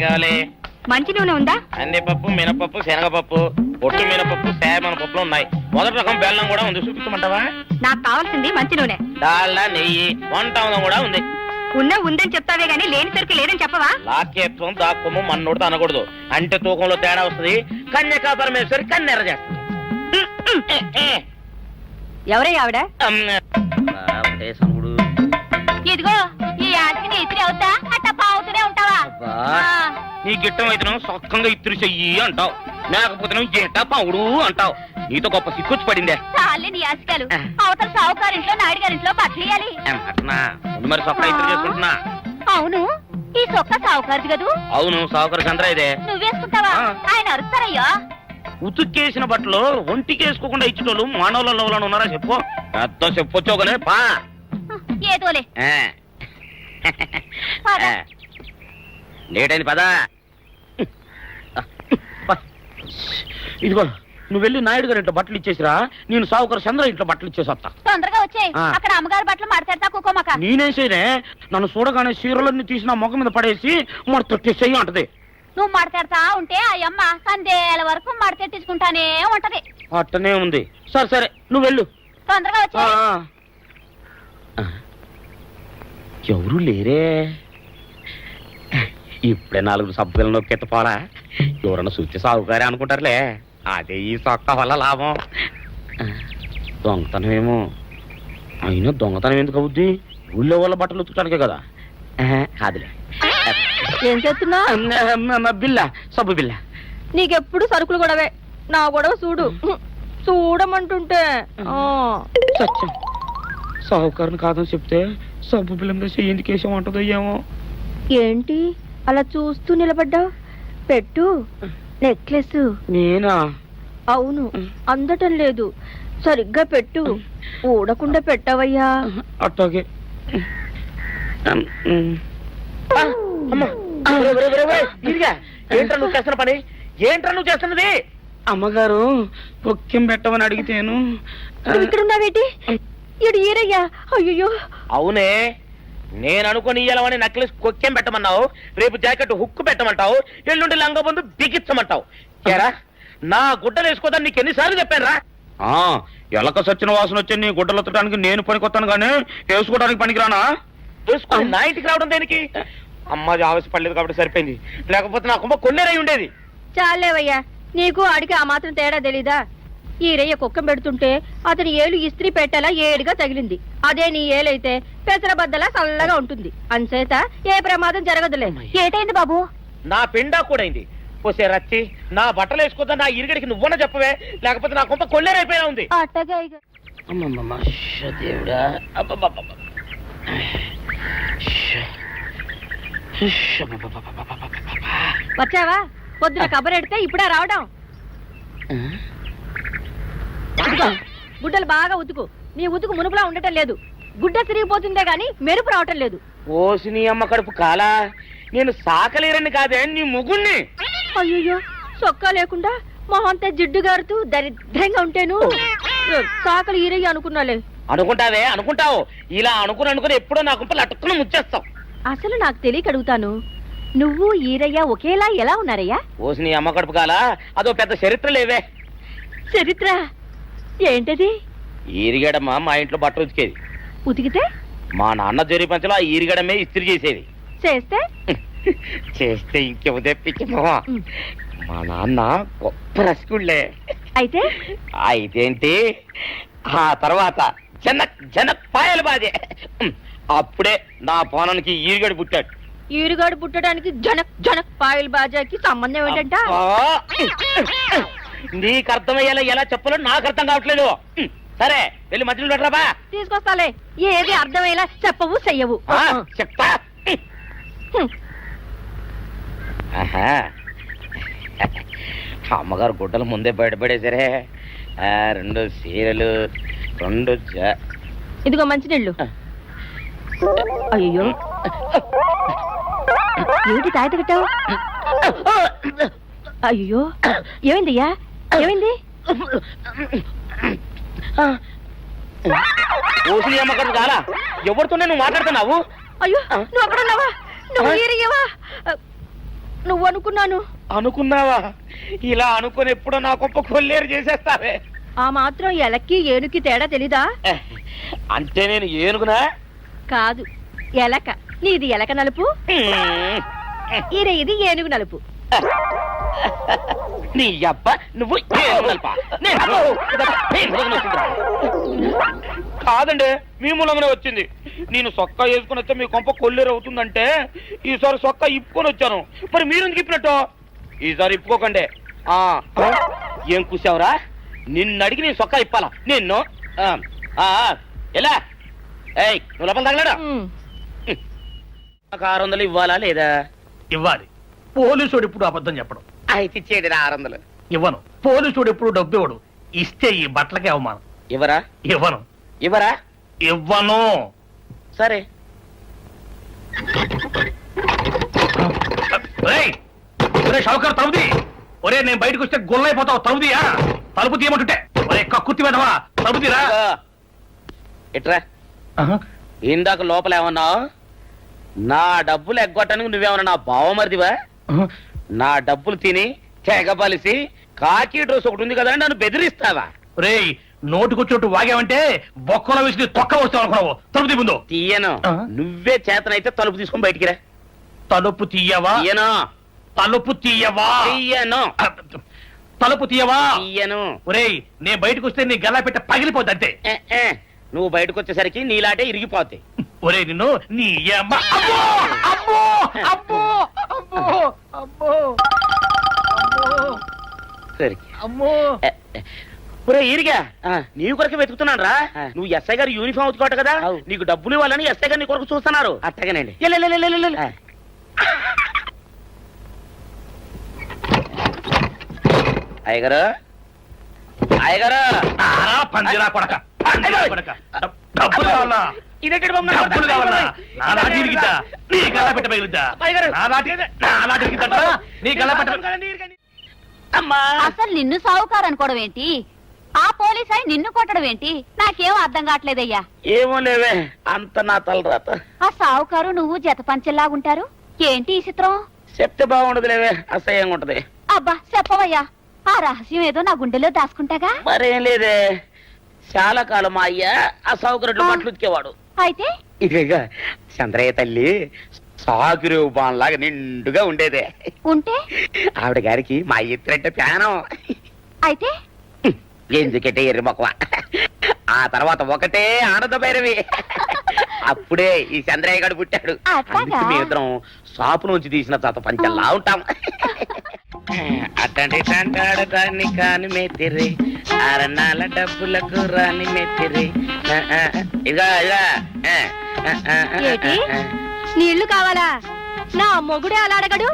కావాలి? మంచి నూనె ఉందా? కందిపప్పు, మినపప్పు, శనగపప్పు, పొట్టు మినపప్పు, సేమన పప్పులు ఉన్నాయి. మొదటి రకం బెల్లం కూడా ఉంది, చూపించమంటావా? నాకు కావాల్సింది మంచి నూనె. డాల్డా, నెయ్యి, వంట కూడా ఉంది. ఉందని చెప్తావే గానీ లేని సరికి లేదని చెప్పవా? లాక్యత్వం దాక్కుము మన్నోడితో అనకూడదు, అంటే తూకంలో తేడా వస్తుంది. కన్యకా పరమేశ్వరి కన్నెర చేస్తుంది. ఎవరై ఆవిడ? సనుగుడు. ఇదిగో ఈ ఆటకి ఇతిరి అవుతా అట్ట పావుతూనే ఉంటావా? నీ గిట్టం అయితే సొక్కంగా ఇత్తురు చెయ్యి అంటావు, లేకపోతే గేట పావుడు అంటావు. నీతో గొప్ప సిక్కుచ్చి పడిందే. చాలే నీ ఆశకాలు. అవతల సావుకారింట్లో నాయుడు గారింట్లో బట్టలేయాలి. మరి సొక్క ఇత్తురు చేసుకుంటున్నా. అవును, ఈ సొక్క సావుకారిది కదూ? అవును, సావుకారు చంద్ర ఇదే. నువ్వేసుకుంటావా? ఆయన అరుస్తారయ్యో. ఉతుక్కేసిన బట్టలు ఒంటికి వేసుకోకుండా ఇచ్చేటోళ్ళు మానవులలో ఉన్నారా చెప్పు? పెద్ద చెప్పొచ్చోగనే పా. ఏదోలే లేట్ అయింది పదా. ఇదిగో నువ్వు వెళ్ళి నాయుడు గారి ఇంట్లో బట్టలు ఇచ్చేసిరా, నేను సావుకారు చంద్ర ఇంట్లో బట్టలు ఇచ్చేసి వస్తా. తొందరగా వచ్చే, అక్కడ అమ్మగారి బట్టలు మాడతాడతా కుకోమక. నేనేసేనే నన్ను చూడగానే చీరలన్నీ తీసిన మొక్క మీద పడేసి మడతెట్టేసేయి అంటది. నువ్వు మడతెడతా ఉంటే ఆ అమ్మ సందేల వరకు మడతెట్టించుకుంటానే ఉంటది. అట్టనే ఉంది. సరే సరే నువ్వు వెళ్ళు. తొందరగా వచ్చే. ఎవరు లేరే, ఇప్పుడే 4 సబ్బులు నొక్కెత్త పోరా. ఎవరన్నా చూస్తే సాగుకారే అనుకుంటారులే. అదే ఈ సొక్క వల్ల లాభం. దొంగతనం ఏమో, అయినా దొంగతనం ఎందుకు అవుద్ది? ఊళ్ళో వాళ్ళ బట్టలు ఉతుకడానికే కదా. కాదులే. ఏం చేస్తున్నా? బిల్ల, సబ్బు బిల్ల. నీకెప్పుడు సరుకులు గొడవే. నా గొడవ చూడు, చూడమంటుంటే. సత్యం, సాహుకారుని కాదని చెప్తే సబ్బు బిల్లం వేసి ఎందుకు వేసామంటుందో ఏమో. ఏంటి అలా చూస్తూ నిలబడ్డావు? పెట్టు నెక్లెస్. నేనా? అవును, అందటం లేదు. సరిగ్గా పెట్టు, ఊడకుండా పెట్టవయ్యా. అట్టాగే. ఏంట్రా నువ్వు చేస్తున్న పని? ఏంట్రా నువ్వు చేస్తున్నది? అమ్మగారు కొక్కెం పెట్టమని అడిగితేను. ఇక్కడ ఉన్నావేటి? ఇడు ఈరయ్యా. అయ్యో. అవునే, నేను అనుకుని ఇయ్యాలని నెక్లెస్ కొక్కెం పెట్టమన్నావు, రేపు జాకెట్ హుక్కు పెట్టమంటావు, ఎల్లుండి లంగబందు బిగించమంటావు. ఏరా నా గుడ్డలు వేసుకోదాన్ని నీకు ఎన్నిసార్లు చెప్పాను రా? ఎలక సచ్చిన వాసన వచ్చి నీ గుడ్డలు ఎత్తడానికి నేను పనికొత్తాను గానీ వేసుకోవడానికి పనికిరానా? వేసుకుని నా ఇంటికి రావడం దేనికి? అమ్మాది ఆవేశపడలేదు కాబట్టి సరిపోయింది, లేకపోతే నా కుమ్మ కొన్నేరై ఉండేది. చాలేవయ్యా, నీకు ఆడికి ఆ మాత్రం తేడా తెలీదా? ఈరయ్య కుక్కం పెడుతుంటే అతని ఏలు ఇస్త్రీ పెట్టేలా ఏడుగా తగిలింది. అదే నీ ఏలైతే పెసరబద్దలా చల్లగా ఉంటుంది. అంచేత ఏ ప్రమాదం జరగదులే. ఏటైంది బాబు? నా పిండా కూడా అయింది. పోసే రచ్చి, నా బట్టలు వేసుకోద్దా నా ఇరుగడికి నువ్వన చెప్పవే, లేకపోతే నా కొంత కొల్లేరైపోయినా ఉంది. వచ్చావా? పొద్దున కబరెడితే ఇప్పుడే రావడం. గుడ్డలు బాగా ఉతుకు. నీ ఉతుకు మునుపులా ఉండటం లేదు. గుడ్డ తిరిగిపోతుందే గాని మెరుపు రావటం లేదు. ఓసి నీ అమ్మ కడుపు కాలా, నేను సాకలేరని కాదే నీ ముగ్గుణ్ణి. అయ్యో, సొక్కా లేకుండా మొహంతా జిడ్డు గారుతూ దరిద్రంగా ఉంటేను సాకలు ఈరయ్య అనుకున్నాలే. అనుకుంటావే, అనుకుంటావు. ఇలా అనుకుని ఎప్పుడో నా గుంపలు అటుక్కుని ముచ్చేస్తావు. అసలు నాకు తెలియక అడుగుతాను, నువ్వు ఈరయ్య ఒకేలా ఎలా ఉన్నారయ్యా? ఓసి నీ అమ్మ కడుపు కాలా, అదో పెద్ద చరిత్ర లేవే. చరిత్ర ఏంటది? ఈరిగడమ్మ మా ఇంట్లో బట్టలు ఉతికేది. ఉతికితే మా నాన్న జరి పంచలో ఆ ఈరిగడమే ఇస్త్రీ చేసేది. చేస్తే చేస్తే ఇంకేమో తెప్పించమా. మా నాన్న గొప్ప రసికుళ్ళే. అయితే అయితేంటి, ఆ తర్వాత జనక్ పాయలు బాధే. అప్పుడే నా పోనానికి ఈరిగడు పుట్టాడు. ఈరుగాడు పుట్టడానికి జనక్ పాయల్ బాజాకి సంబంధం ఏంటంట? నీకు అర్థమయ్యేలా ఎలా చెప్పాలో నాకు అర్థం కావట్లేదు. సరే వెళ్ళి మధ్యలో పెట్టరాబా. తీసుకొస్తాలే. ఏది అర్థమయ్యేలా చెప్పవు చెయ్యవు. చెప్తా. అమ్మగారు గుడ్డలు ముందే బయటపడేసరే. 2 చీరలు, 2 ఇదిగో మంచినీళ్ళు. అయ్యో, ఏంటి తాయిత కట్టావు? అయ్యో, ఏమైందయ్యా? ఏమైంది? ఓసిని అమ్మగారు చాలా ఎవరితోనే నువ్వు మాట్లాడుతున్నావు? అయ్యో, నువ్వు అక్కడ ఉన్నావా? నువ్వు ఈరయ్యవా? నువ్వు అనుకున్నాను. అనుకున్నావా? ఇలా అనుకుని ఎప్పుడో నా గొప్ప కొల్లేరు చేసేస్తావే. ఆ మాత్రం ఎలక్కి ఏనుకి తేడా తెలీదా? అంటే నేను ఏనుగునా? కాదు, ఎలక. నీది ఎలక నలుపు, ఇది ఏనుగు నలుపు. నీ అబ్బ నువ్వు ఏనుగు నలుపా? కాదండి, మీ మూలంగానే వచ్చింది. నేను సొక్కా వేసుకుని వస్తే మీ కొంప కొల్లేరు అవుతుందంటే ఈసారి సొక్కా ఇప్పుకొని వచ్చాను. మరి మీరెందుకు ఇప్పినట్టు? ఈసారి ఇప్పుకోకండి. ఏం కూసావురా? నిన్ను అడిగి నేను సొక్కా ఇప్పాలా నిన్ను? ఎలా? ఏయ్, నువ్వు లోపల తగలడా? 600 ఇవ్వాలా లేదా? ఇవ్వాలి. పోలీసుడు ఇప్పుడు అబద్ధం చెప్పడం. అయితే ఇచ్చేది 600. ఇవ్వను. పోలీసుడు ఎప్పుడు డబ్బు ఇవ్వడు. ఇస్తే ఈ బట్టలకే అవమానం. ఇవ్వరా? ఇవ్వను. ఇవ్వరా? ఇవ్వను. సరే. షౌకర్ తలుపుది. ఒరే, నేను బయటకు వస్తే గొల్లైపోతావు. తలుపుదియా? తలుపు తీయమంటుంటే ఒరే కక్కుర్తి వెదవా, తలుపుదిరా. ఎట్రా? ఇందాక లోపల ఏమన్నావు? నా డబ్బులు ఎగ్గొట్టడానికి నువ్వేమన్నా నా బావమరిదివా? నా డబ్బులు తిని తెగబలిసి కాకి డ్రెస్ ఒకటి ఉంది కదా నన్ను బెదిరిస్తావా? రే, నోటుకొచ్చినట్టు వాగావంటే బొక్కలో వేసి తొక్క వస్తావు అనుకున్నావు. తలుపు ముందు తీయను. నువ్వే చేతనైతే తలుపు తీసుకొని బయటికి రా. తలుపు తీయవా? తీయను. తలుపు తీయవా? తీయను. తలుపు తీయవా? తీయను. ఒరేయ్, నేను బయటకు వస్తే నీ గల్లా పెట్ట పగిలిపోద్ది అంతే. నువ్వు బయటకు వచ్చేసరికి నీలాటే ఇరిగిపోతాయి. ఒరే, నిన్ను నీ అమ్మ. అబ్బో అబ్బో అబ్బో అబ్బో అబ్బో సరే అమ్మో. ఒరే ఈరిగా, నీ కొరకు వెతుకుతున్నాను రా. నువ్వు ఎస్ఐ గారు యూనిఫామ్ అవుతుకోట కదా, నీకు డబ్బులు ఇవ్వాలని ఎస్ఐ గారు నీ కొరకు చూస్తున్నారు. అట్టగానండి. అయ్యగారు, అయ్యగారు, పందిరా కొడక, డబ్బులు కావాలా? డబ్బులు కావాలా? నా లాటి ఇరిగిద్దా? నీ గల్లా పెట్ట పగిలిద్దా? నా లాటి ఇరిగిద్దా? నీ గల్లా పెట్ట. అమ్మా, అసలు నిన్ను సావుకారు అనుకోవడం ఏంటి? ఆ పోలీస్ అయి నిన్ను కొట్టడం ఏంటి? నాకేం అర్థం కావట్లేదయ్యా. ఏమో లేవే, అంత నా తలరాత. ఆ సావుకారు నువ్వు జత పంచెల్లాగుంటారు ఏంటి ఈ చిత్రం? చెప్తే బాగుండదు లేవే, అసహ్యంగా ఉంటది. అబ్బా చెప్పవయ్యా, ఆ రహస్యం ఏదో నా గుండెలో దాచుకుంటాగా. మరేం లేదే, చాలా కాలం మా అయ్య ఆ సౌకర్యం బట్టలు ఉతికేవాడు. అయితే ఇక చంద్రయ్య తల్లి సాగురేవు బాన్లాగా నిండుగా ఉండేదే. ఉంటే ఆవిడ గారికి మా ఎత్తులంటే ప్యానం. అయితే ఎందుకంటే ఎర్రి మొక్కవ. ఆ తర్వాత ఒకటే ఆనంద భైరవి. అప్పుడే ఈ చంద్రయ్య గారు పుట్టాడు. అందుకే మేమిద్దరం షాపు నుంచి తీసిన తాత పంచల్లా ఉంటాం. అట్టండి అంటాడు దాన్ని కాని మెత్తిరి, అరణాల డబ్బులకు రాని మెత్తిరి. ఇదిగా ఏటి? నీళ్లు కావాలా? నా మొగుడే అలా అడగడు.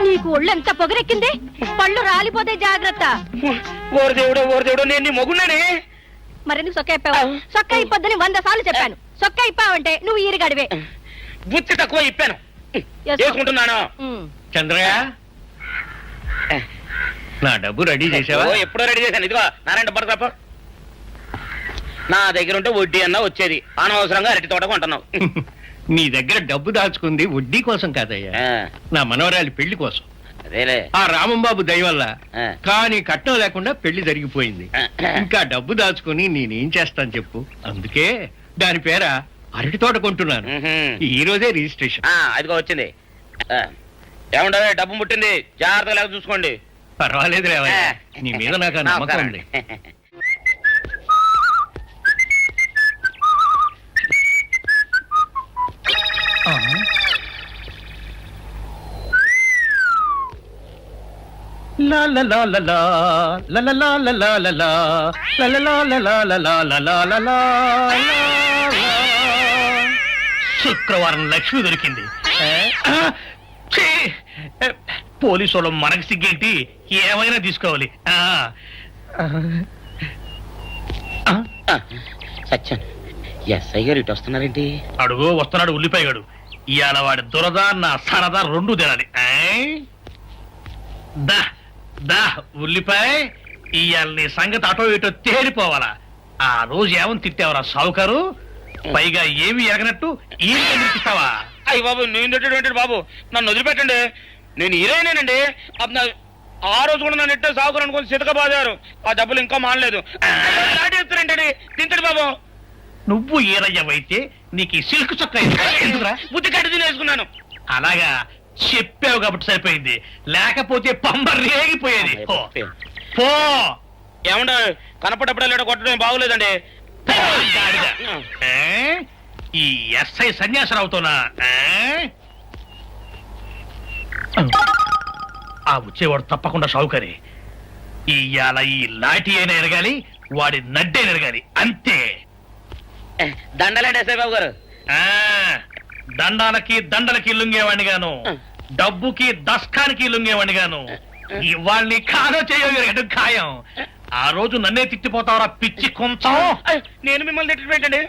నీకు ఒళ్ళు ఎంత పొగరెక్కింది? పళ్ళు రాలిపోతే జాగ్రత్త. ఓరు దేవుడు, నేను నీ మొగున్నానే. మరెందుకు సొక్క ఇప్పావు? సొక్క ఇప్పొద్దని 100 సార్లు చెప్పాను. సొక్క ఇప్పావంటే నువ్వు ఈరిగడివే. బుద్ధి తక్కువ ఇప్పాను, చేసుకుంటున్నాను. చంద్రయ్య, నా డబ్బు రెడీ చేసావా? ఎప్పుడో రెడీ చేశాను. ఇదిగో నారాయణ డబ్బు తప్ప నా దగ్గర ఉంటే వడ్డీ అన్నా వచ్చేది. అనవసరంగా అరటి తోట కొంటున్నావు. నీ దగ్గర డబ్బు దాచుకుంది వడ్డీ కోసం కాదయ్యా, నా మనవరాలి పెళ్లి కోసం. అదేలే. ఆ రామంబాబు దయ వల్ల కానీ కట్నం లేకుండా పెళ్లి జరిగిపోయింది. ఇంకా డబ్బు దాచుకుని నేనేం చేస్తాను చెప్పు. అందుకే దాని పేర అరటి తోట కొంటున్నాను. ఈ రోజే రిజిస్ట్రేషన్. అదిగో వచ్చింది. ఏముండదు, డబ్బు ముట్టింది, జాగ్రత్తగా లేక చూసుకోండి. పర్వాలేదు రేవయ్య, నీ మీద నాకు నమ్మకం ఉంది. శుక్రవారం లక్ష్మి దొరికింది. పోలీసు వాళ్ళు మనకి సిగ్గేంటి, ఏమైనా తీసుకోవాలి. సత్యం, ఎస్ఐ గారు ఇటు వస్తున్నారేంటి? అడుగు వస్తున్నాడు ఉల్లిపాయగాడు. ఇవాళ వాడి దురద నా సరదా రెండు తినాలి. దా దా ఉల్లిపాయ, ఇవాళ నీ సంగతి అటో ఇటో తేలిపోవాలా. ఆ రోజు ఏమని తిట్టావరా సావుకారు? పైగా ఏమి ఎరగనట్టు ఈ ఇస్తావా? అయ్యి బాబు, నేను తిట్టేటువంటి బాబు, నన్ను వదిలిపెట్టండి. నేను హీరోయినేనండి ఆ రోజు కూడా నన్ను ఇట్టే సాగురు అనుకుని సితకబాదారు. ఆ డబ్బులు ఇంకా మానలేదు. ఏంటండి తింటడు బాబు. నువ్వు ఏరయ్యవైతే నీకు ఈ సిల్క్ చొక్క ఎందుకురా? బుద్ధి కట్టి తినేసుకున్నాను. అలాగా చెప్పావు కాబట్టి సరిపోయింది, లేకపోతే పంబ రేగిపోయేది. పో, పో. ఏమంటే కనపడప్పుడే లేడ కొట్టడం బాగోలేదండి. పో, గాడిద. ఏ? ఈ ఎస్ఐ సన్యాసరావుతోనా? ఆ వచ్చేవాడు తప్పకుండా షావుకరి. ఇవాళ ఈ లాఠీ అయినా ఎరగాలి, వాడి నడ్డైనా ఎరగాలి, అంతే. దండలేండి ఎస్ఐ బాబు గారు. ఆ దండాలకి దండలకి లొంగేవాడిని గాను, డబ్బుకి దస్కానికి లొంగేవాడిని గాను. ఇవాళ్ళని కాదో చేయడం ఖాయం. ఆ రోజు నన్నే తిట్టిపోతావరా పిచ్చి కొంచెం. నేను మిమ్మల్ని తిట్టడం ఏంటండి?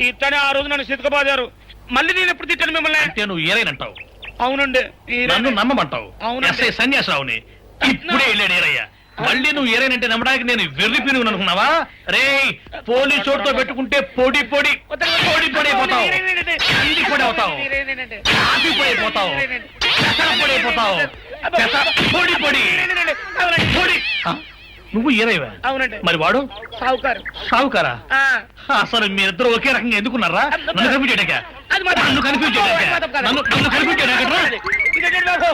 ఇతనే ఆ రోజు నన్ను సితకబాదారు. మళ్ళీ నేను ఎప్పుడు తిట్టాను మిమ్మల్ని? అంటే నువ్వు ఏరైనంటావు, అవునండి. నన్ను నమ్మమంటావు. అవునండి. ఎస్ఐ సన్యాసరావుని ఇప్పుడే వెళ్ళాడు ఏరయ్య. మళ్ళీ నువ్వు ఏరైనంటే నమ్మడానికి నేను వెర్రి పిరుగు అనుకున్నావా? రే పోలీస్ చోటుతో పెట్టుకుంటే పొడి పొడి పొడి పొడి అయిపోతావు, ఇది పొడి అవుతావు, కాఫీ పొడి అయిపోతావు, పెసర పొడి అయిపోతావు, పొడి పొడి పొడి. నువ్వు ఏరైవా? అవునండి. మరి వాడు సావుకారు. సావుకారా? అసలు మీరిద్దరు ఒకే రకంగా ఎందుకున్నారా? నన్ను కన్ఫ్యూజ్ చేయడాక, నన్ను కన్ఫ్యూజ్ చేయడాక, నన్ను కన్ఫ్యూజ్ చేయడాక.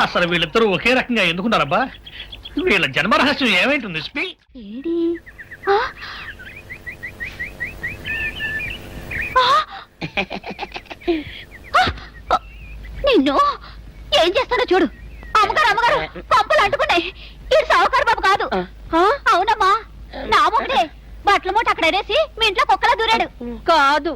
అసలు వీళ్ళిద్దరూ ఒకే రకంగా ఎందుకున్నారబ్బా? వీళ్ళ జన్మ రహస్యం ఏమైంటుంది స్పీ? ఏడి? ఆ? ఆ! నిన్ను ఏం చేస్తానో చూడు. అమ్మగారు అమ్మగారు పంపులు అంటుకున్నాయి. ఇది సావుకారు బాబు కాదు. అవునమ్మా, నా మొగుడే బట్టల మూట అక్కడ ఎరేసి మీ ఇంట్లో కుక్కలా దూరాడు. కాదు,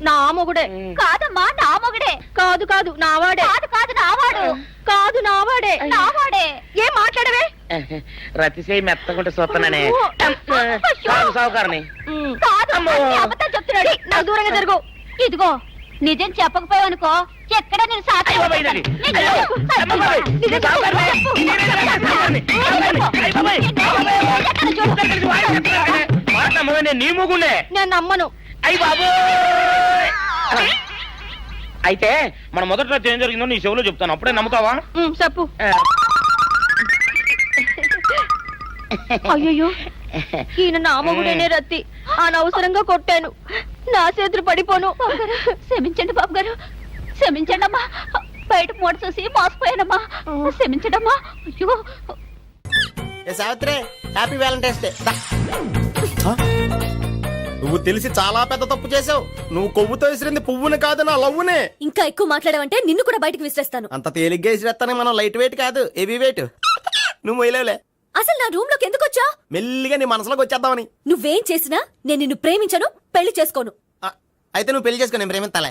నా మొగుడే. కాదమ్మా, నా మొగుడే. కాదు కాదు, నావాడే. కాదు కాదు, నావాడు. కాదు, నావాడే. నావాడే. ఏం మాట్లాడవే? రతిసేయి మెత్తకుంటే చూస్తున్నానే. అయ్యో. సావుకారని. కాదు, అన్ని అబద్ధాలు చెప్తున్నాడు. నాకు దూరంగా జరుగు. ఇదిగో నిజం చెప్పకపోయావనుకో ఎక్కడ నేను సాక్షి అయ్య బాబాయ్, ఇది. అయ్యో, అమ్మ బాబాయ్, ఇది సావుకారని. నీ ముగుండే. నేను నమ్మను. అయ్యి బాబు. అయితే మన మొదటి రాత్రి ఏం జరిగిందో నీ చెవులో చెప్తాను, అప్పుడే నమ్ముతావా? చెప్పు. అయ్యో, ఈయన నా మొగుడేనే రత్తి. అనవసరంగా కొట్టాను, నా చేతులు పడిపోను. క్షమించండి బాబు గారు, క్షమించండి అమ్మా. బయట మూట చూసి మోసపోయానమ్మా, క్షమించడమ్మా. అయ్యో. Savitri, happy Valentine's day. నువ్వు తెలిసి చాలా పెద్ద తప్పు చేసావు. నువ్వు కొవ్వుతో విసిరింది పువ్వుని కాదు, నా లవ్వునే. ఇంకా ఎక్కువ మాట్లాడావంటే నిన్ను కూడా బయటకు విసిరేస్తాను. అంత తేలిగ్గా విసిరేస్తానే, మనం లైట్ వెయిట్ కాదు, హెవీ వెయిట్. నువ్వు వేయలేవులే. అసలు నా రూమ్ లోకి ఎందుకు వచ్చా? మెల్లిగా నీ మనసులోకి వచ్చేద్దామని. నువ్వేం చేసినా నేను నిన్ను ప్రేమించను, పెళ్లి చేసుకోను. అయితే నువ్వు పెళ్లి చేసుకో, నేను ప్రేమిస్తాలే.